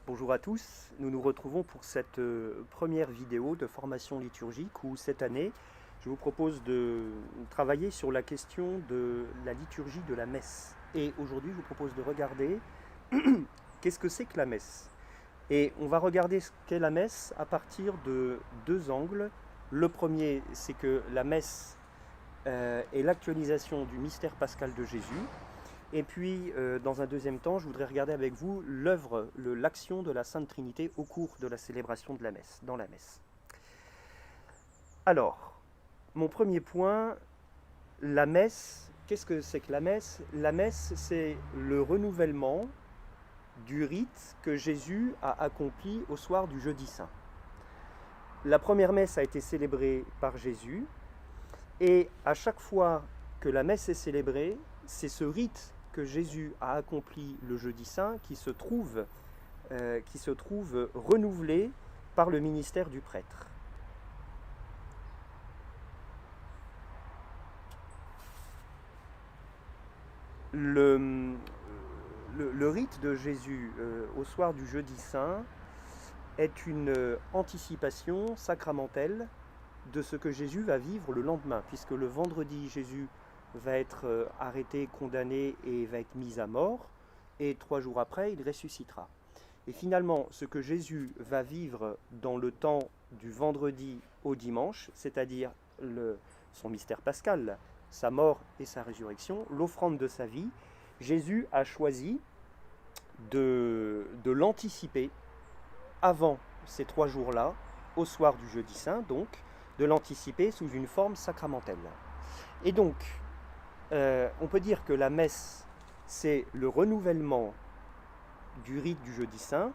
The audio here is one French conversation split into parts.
Bonjour à tous, nous nous retrouvons pour cette première vidéo de formation liturgique où cette année je vous propose de travailler sur la question de la liturgie de la messe. Et aujourd'hui je vous propose de regarder qu'est-ce que c'est que la messe. Et on va regarder ce qu'est la messe à partir de deux angles. Le premier, c'est que la messe est l'actualisation du mystère pascal de Jésus. Et puis, dans un deuxième temps, je voudrais regarder avec vous l'œuvre, l'action de la Sainte Trinité au cours de la célébration de la messe, dans la messe. Alors, mon premier point, la messe, qu'est-ce que c'est que la messe? La messe, c'est le renouvellement du rite que Jésus a accompli au soir du jeudi saint. La première messe a été célébrée par Jésus, et à chaque fois que la messe est célébrée, c'est ce rite que Jésus a accompli le jeudi saint qui se trouve renouvelé par le ministère du prêtre. Le rite de Jésus au soir du jeudi saint est une anticipation sacramentelle de ce que Jésus va vivre le lendemain, puisque le vendredi, Jésus va être arrêté, condamné et va être mis à mort, et 3 jours après, il ressuscitera. Et finalement, ce que Jésus va vivre dans le temps du vendredi au dimanche, c'est-à-dire son mystère pascal, sa mort et sa résurrection, l'offrande de sa vie, Jésus a choisi de l'anticiper avant ces 3 jours-là, au soir du jeudi saint, donc, de l'anticiper sous une forme sacramentelle. Et donc, on peut dire que la messe, c'est le renouvellement du rite du jeudi saint,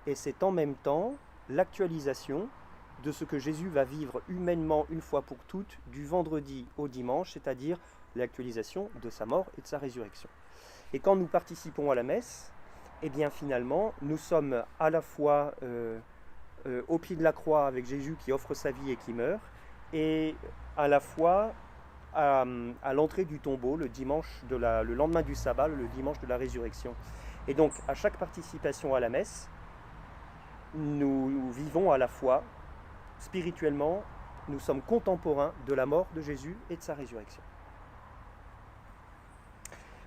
et c'est en même temps l'actualisation de ce que Jésus va vivre humainement une fois pour toutes du vendredi au dimanche, c'est-à-dire l'actualisation de sa mort et de sa résurrection. Et quand nous participons à la messe, eh bien finalement, nous sommes à la fois au pied de la croix avec Jésus qui offre sa vie et qui meurt, et à la fois à l'entrée du tombeau le lendemain du sabbat, le dimanche de la résurrection. Et donc, à chaque participation à la messe, nous vivons à la fois spirituellement, nous sommes contemporains de la mort de Jésus et de sa résurrection.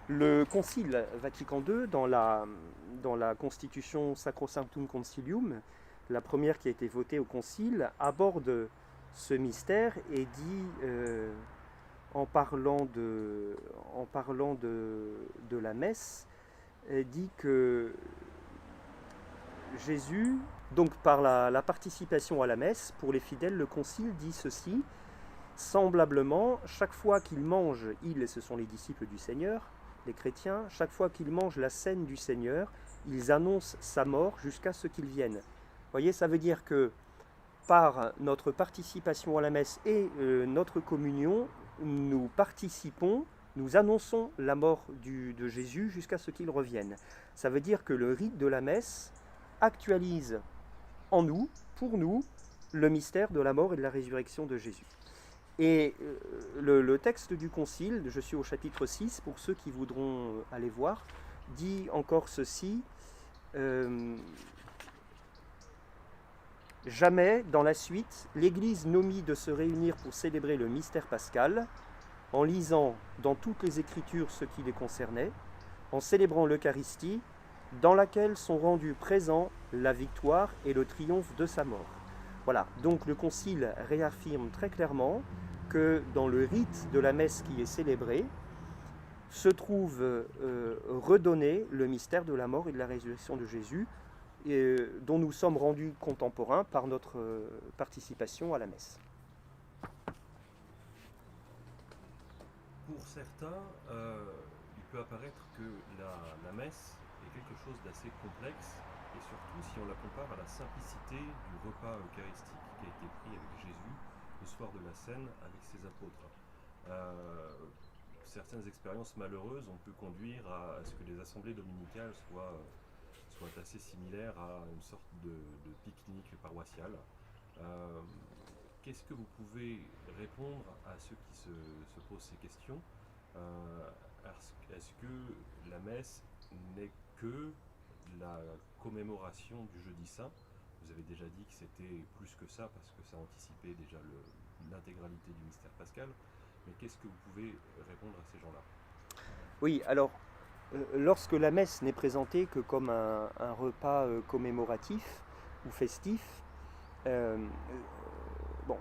Le Concile Vatican II, dans la constitution Sacrosanctum Concilium, la première qui a été votée au Concile, aborde ce mystère et dit, en parlant de la messe, dit que Jésus, donc par la participation à la messe, pour les fidèles, le Concile dit ceci: semblablement, chaque fois qu'ils mangent, et ce sont les disciples du Seigneur, les chrétiens, chaque fois qu'ils mangent la scène du Seigneur, ils annoncent sa mort jusqu'à ce qu'il vienne. Vous voyez, ça veut dire que par notre participation à la messe et notre communion, nous participons, nous annonçons la mort de Jésus jusqu'à ce qu'il revienne. Ça veut dire que le rite de la messe actualise en nous, pour nous, le mystère de la mort et de la résurrection de Jésus. Et le texte du Concile, je suis au chapitre 6, pour ceux qui voudront aller voir, dit encore ceci: jamais, dans la suite, l'Église n'omit de se réunir pour célébrer le mystère pascal, en lisant dans toutes les Écritures ce qui les concernait, en célébrant l'Eucharistie, dans laquelle sont rendus présents la victoire et le triomphe de sa mort. Voilà, donc le Concile réaffirme très clairement que dans le rite de la messe qui est célébré, se trouve redonné le mystère de la mort et de la résurrection de Jésus, dont nous sommes rendus contemporains par notre participation à la messe. Pour certains, il peut apparaître que la messe est quelque chose d'assez complexe, et surtout si on la compare à la simplicité du repas eucharistique qui a été pris avec Jésus le soir de la Cène avec ses apôtres. Certaines expériences malheureuses ont pu conduire à ce que les assemblées dominicales soient assez similaires à une sorte de pique-nique paroissial. Qu'est-ce que vous pouvez répondre à ceux qui se posent ces questions? Est-ce que la messe n'est que la commémoration du Jeudi Saint. Vous avez déjà dit que c'était plus que ça parce que ça anticipait déjà l'intégralité du mystère pascal. Mais qu'est-ce que vous pouvez répondre à ces gens-là? Oui, alors, lorsque la messe n'est présentée que comme un repas commémoratif ou festif,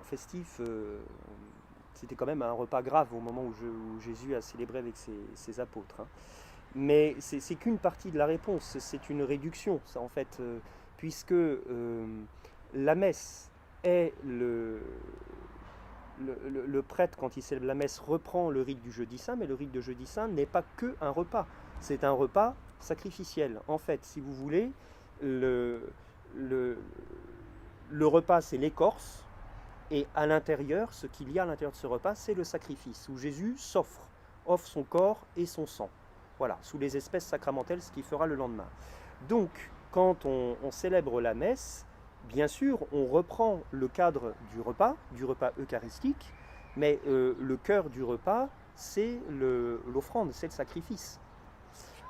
festif, c'était quand même un repas grave au moment où Jésus a célébré avec ses apôtres, hein. Mais c'est qu'une partie de la réponse, c'est une réduction, ça, en fait, puisque la messe est le prêtre, quand il célèbre la messe, reprend le rite du Jeudi Saint, mais le rite de Jeudi Saint n'est pas que un repas, c'est un repas sacrificiel. En fait, si vous voulez, le repas, c'est l'écorce, et à l'intérieur, ce qu'il y a à l'intérieur de ce repas, c'est le sacrifice, où Jésus offre son corps et son sang. Voilà, sous les espèces sacramentelles, ce qu'il fera le lendemain. Donc, quand on célèbre la messe, bien sûr, on reprend le cadre du repas eucharistique, mais le cœur du repas, c'est l'offrande, c'est le sacrifice.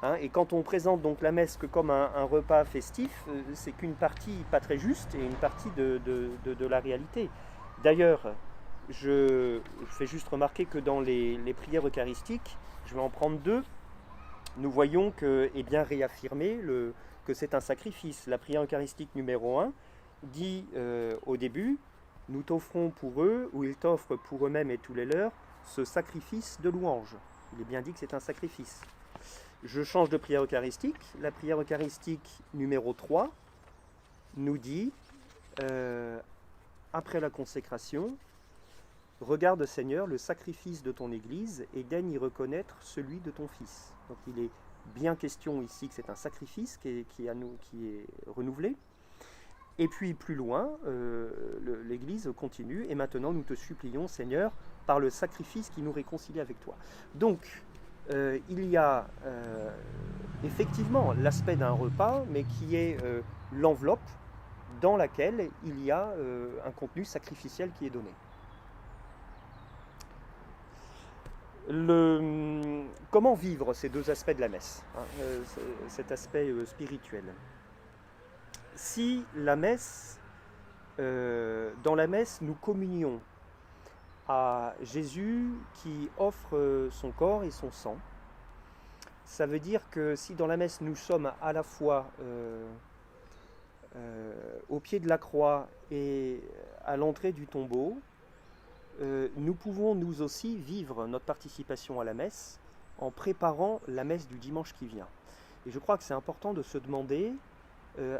Hein, et quand on présente donc la messe que comme un repas festif, c'est qu'une partie pas très juste et une partie de la réalité. D'ailleurs, je fais juste remarquer que dans les prières eucharistiques, je vais en prendre deux, nous voyons que, réaffirmer que c'est un sacrifice. La prière eucharistique numéro 1 dit au début, nous t'offrons pour eux, ou ils t'offrent pour eux-mêmes et tous les leurs, ce sacrifice de louange. Il est bien dit que c'est un sacrifice. Je change de prière eucharistique. La prière eucharistique numéro 3 nous dit, après la consécration, regarde Seigneur le sacrifice de ton Église et daigne y reconnaître celui de ton Fils. Donc il est bien question ici que c'est un sacrifice qui est renouvelé. Et puis plus loin, l'Église continue, et maintenant nous te supplions Seigneur par le sacrifice qui nous réconcilie avec toi. Donc il y a effectivement l'aspect d'un repas, mais qui est l'enveloppe dans laquelle il y a un contenu sacrificiel qui est donné. Comment vivre ces deux aspects de la messe, hein, cet aspect spirituel? Si la messe, dans la messe, nous communions à Jésus qui offre son corps et son sang, ça veut dire que si dans la messe nous sommes à la fois au pied de la croix et à l'entrée du tombeau, nous pouvons nous aussi vivre notre participation à la messe en préparant la messe du dimanche qui vient. Et je crois que c'est important de se demander,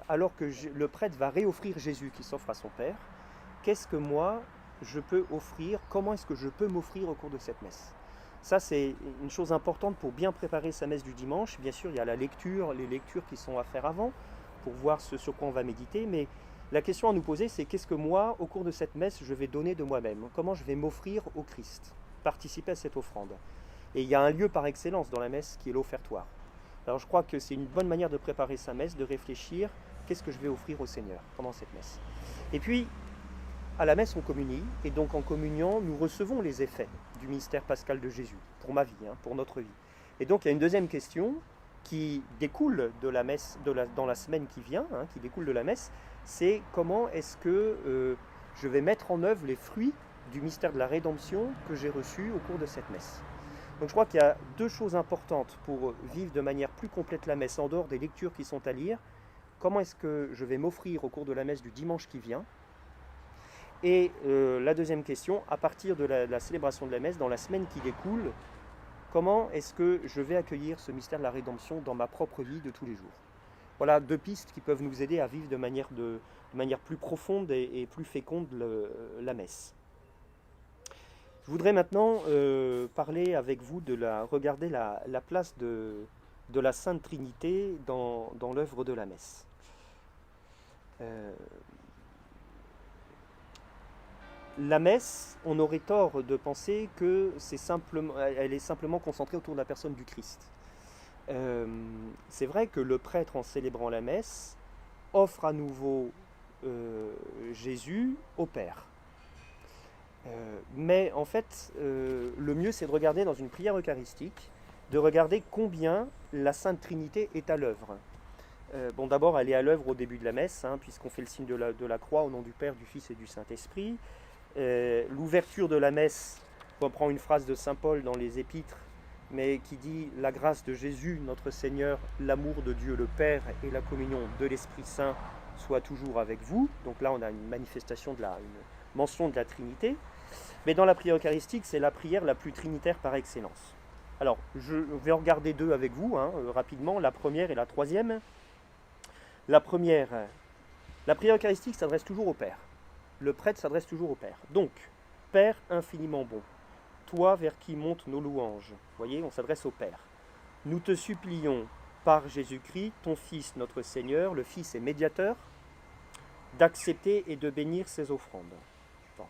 alors que le prêtre va réoffrir Jésus qui s'offre à son Père, qu'est-ce que moi je peux offrir, comment est-ce que je peux m'offrir au cours de cette messe? Ça, c'est une chose importante pour bien préparer sa messe du dimanche. Bien sûr, il y a la lecture, les lectures qui sont à faire avant, pour voir ce sur quoi on va méditer, mais la question à nous poser, c'est qu'est-ce que moi, au cours de cette messe, je vais donner de moi-même? Comment je vais m'offrir au Christ? Participer à cette offrande. Et il y a un lieu par excellence dans la messe qui est l'offertoire. Alors je crois que c'est une bonne manière de préparer sa messe, de réfléchir, qu'est-ce que je vais offrir au Seigneur pendant cette messe? Et puis, à la messe, on communie, et donc en communiant, nous recevons les effets du mystère pascal de Jésus, pour ma vie, hein, pour notre vie. Et donc il y a une deuxième question qui découle de la messe, dans la semaine qui vient, hein, qui découle de la messe, c'est comment est-ce que je vais mettre en œuvre les fruits du mystère de la rédemption que j'ai reçu au cours de cette messe. Donc je crois qu'il y a deux choses importantes pour vivre de manière plus complète la messe, en dehors des lectures qui sont à lire. Comment est-ce que je vais m'offrir au cours de la messe du dimanche qui vient? Et la deuxième question, à partir de la célébration de la messe, dans la semaine qui découle, comment est-ce que je vais accueillir ce mystère de la rédemption dans ma propre vie de tous les jours? Voilà deux pistes qui peuvent nous aider à vivre de manière plus profonde et plus féconde la messe. Je voudrais maintenant parler avec vous regarder la place de la Sainte Trinité dans l'œuvre de la messe. La messe, on aurait tort de penser que elle est simplement concentrée autour de la personne du Christ. C'est vrai que le prêtre, en célébrant la messe, offre à nouveau Jésus au Père. Mais en fait, le mieux, c'est de regarder dans une prière eucharistique, de regarder combien la Sainte Trinité est à l'œuvre. Bon, d'abord, elle est à l'œuvre au début de la messe, hein, puisqu'on fait le signe de la croix au nom du Père, du Fils et du Saint-Esprit. L'ouverture de la messe reprend une phrase de Saint Paul dans les Épîtres, mais qui dit « La grâce de Jésus, notre Seigneur, l'amour de Dieu le Père et la communion de l'Esprit Saint soient toujours avec vous ». Donc là, on a une manifestation une mention de la Trinité. Mais dans la prière eucharistique, c'est la prière la plus trinitaire par excellence. Alors, je vais en regarder deux avec vous, rapidement, la première et la troisième. La première, la prière eucharistique s'adresse toujours au Père. Le prêtre s'adresse toujours au Père. Donc, Père infiniment bon, toi vers qui montent nos louanges. Vous voyez, on s'adresse au Père. Nous te supplions, par Jésus-Christ, ton Fils, notre Seigneur, le Fils et médiateur, d'accepter et de bénir ses offrandes. Bon.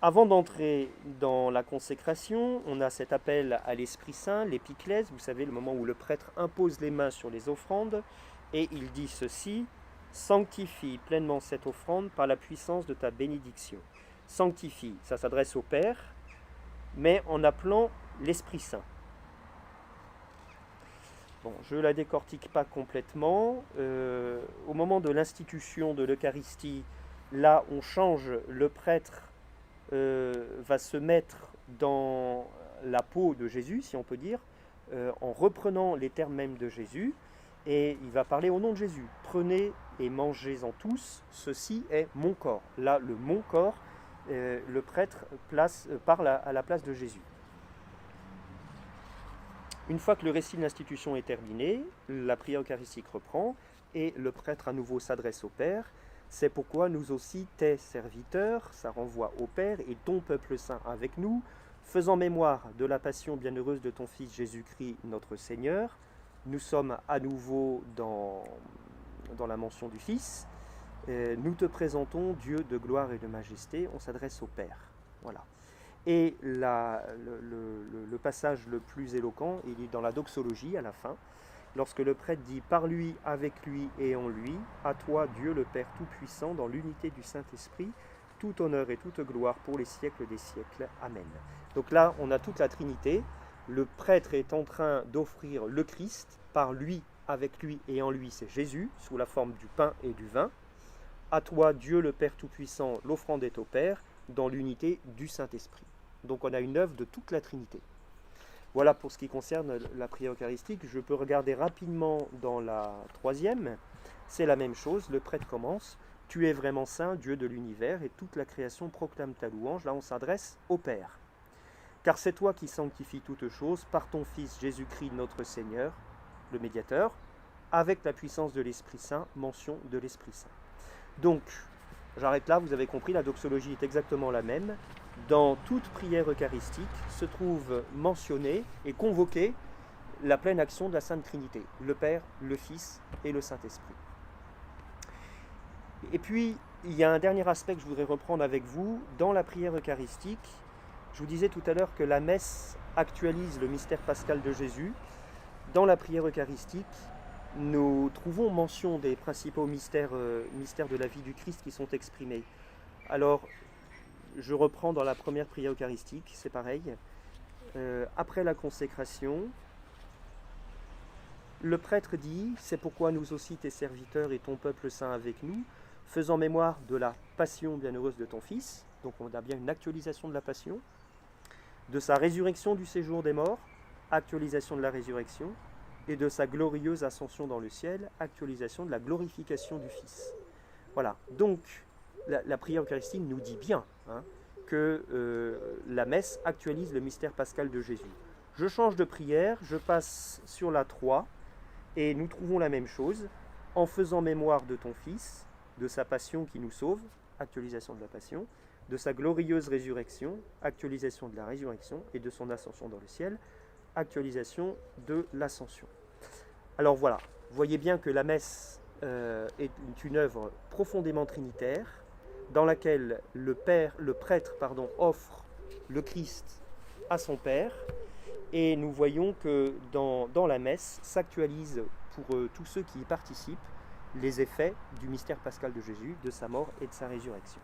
Avant d'entrer dans la consécration, on a cet appel à l'Esprit Saint, l'épiclèse, vous savez, le moment où le prêtre impose les mains sur les offrandes, et il dit ceci, « Sanctifie pleinement cette offrande par la puissance de ta bénédiction. » Sanctifie, ça s'adresse au Père, mais en appelant l'Esprit Saint. Bon, je ne la décortique pas complètement. Au moment de l'institution de l'Eucharistie, là, on change, le prêtre va se mettre dans la peau de Jésus, si on peut dire, en reprenant les termes mêmes de Jésus, et il va parler au nom de Jésus. « Prenez et mangez-en tous, ceci est mon corps ». Là, le « mon corps », le prêtre parle à la place de Jésus. Une fois que le récit de l'institution est terminé, la prière eucharistique reprend et le prêtre à nouveau s'adresse au Père. C'est pourquoi nous aussi, tes serviteurs, ça renvoie au Père, et ton peuple saint avec nous, faisant mémoire de la passion bienheureuse de ton Fils Jésus-Christ, notre Seigneur. Nous sommes à nouveau dans la mention du Fils. Nous te présentons, Dieu de gloire et de majesté. On s'adresse au Père. Voilà. Et le passage le plus éloquent, il est dans la doxologie à la fin, lorsque le prêtre dit « Par lui, avec lui et en lui, à toi, Dieu le Père Tout-Puissant, dans l'unité du Saint-Esprit, tout honneur et toute gloire pour les siècles des siècles. Amen. » Donc là, on a toute la Trinité. Le prêtre est en train d'offrir le Christ, par lui, avec lui et en lui, c'est Jésus, sous la forme du pain et du vin. À toi, Dieu le Père Tout-Puissant, l'offrande est au Père, dans l'unité du Saint-Esprit. Donc on a une œuvre de toute la Trinité. Voilà pour ce qui concerne la prière eucharistique. Je peux regarder rapidement dans la troisième. C'est la même chose, le prêtre commence. « Tu es vraiment saint, Dieu de l'univers, et toute la création proclame ta louange. » Là on s'adresse au Père. « Car c'est toi qui sanctifies toutes choses par ton Fils Jésus-Christ notre Seigneur, le médiateur, avec la puissance de l'Esprit Saint, mention de l'Esprit Saint. » Donc, j'arrête là, vous avez compris, la doxologie est exactement la même. Dans toute prière eucharistique se trouve mentionnée et convoquée la pleine action de la Sainte Trinité, le Père, le Fils et le Saint-Esprit. Et puis, il y a un dernier aspect que je voudrais reprendre avec vous. Dans la prière eucharistique, je vous disais tout à l'heure que la messe actualise le mystère pascal de Jésus. Dans la prière eucharistique, nous trouvons mention des principaux mystères de la vie du Christ qui sont exprimés. Alors, je reprends dans la première prière eucharistique, c'est pareil. Après la consécration, le prêtre dit « C'est pourquoi nous aussi, tes serviteurs et ton peuple saint avec nous, faisant mémoire de la passion bienheureuse de ton Fils », donc on a bien une actualisation de la passion, de sa résurrection du séjour des morts, actualisation de la résurrection, et de sa glorieuse ascension dans le ciel, actualisation de la glorification du Fils. Voilà, donc la prière eucharistique nous dit bien que la messe actualise le mystère pascal de Jésus. Je change de prière, je passe sur la 3, et nous trouvons la même chose, en faisant mémoire de ton Fils, de sa passion qui nous sauve, actualisation de la passion, de sa glorieuse résurrection, actualisation de la résurrection, et de son ascension dans le ciel, actualisation de l'ascension. Alors voilà, vous voyez bien que la messe est une œuvre profondément trinitaire, dans laquelle le prêtre offre le Christ à son Père, et nous voyons que dans la messe s'actualisent pour tous ceux qui y participent les effets du mystère pascal de Jésus, de sa mort et de sa résurrection.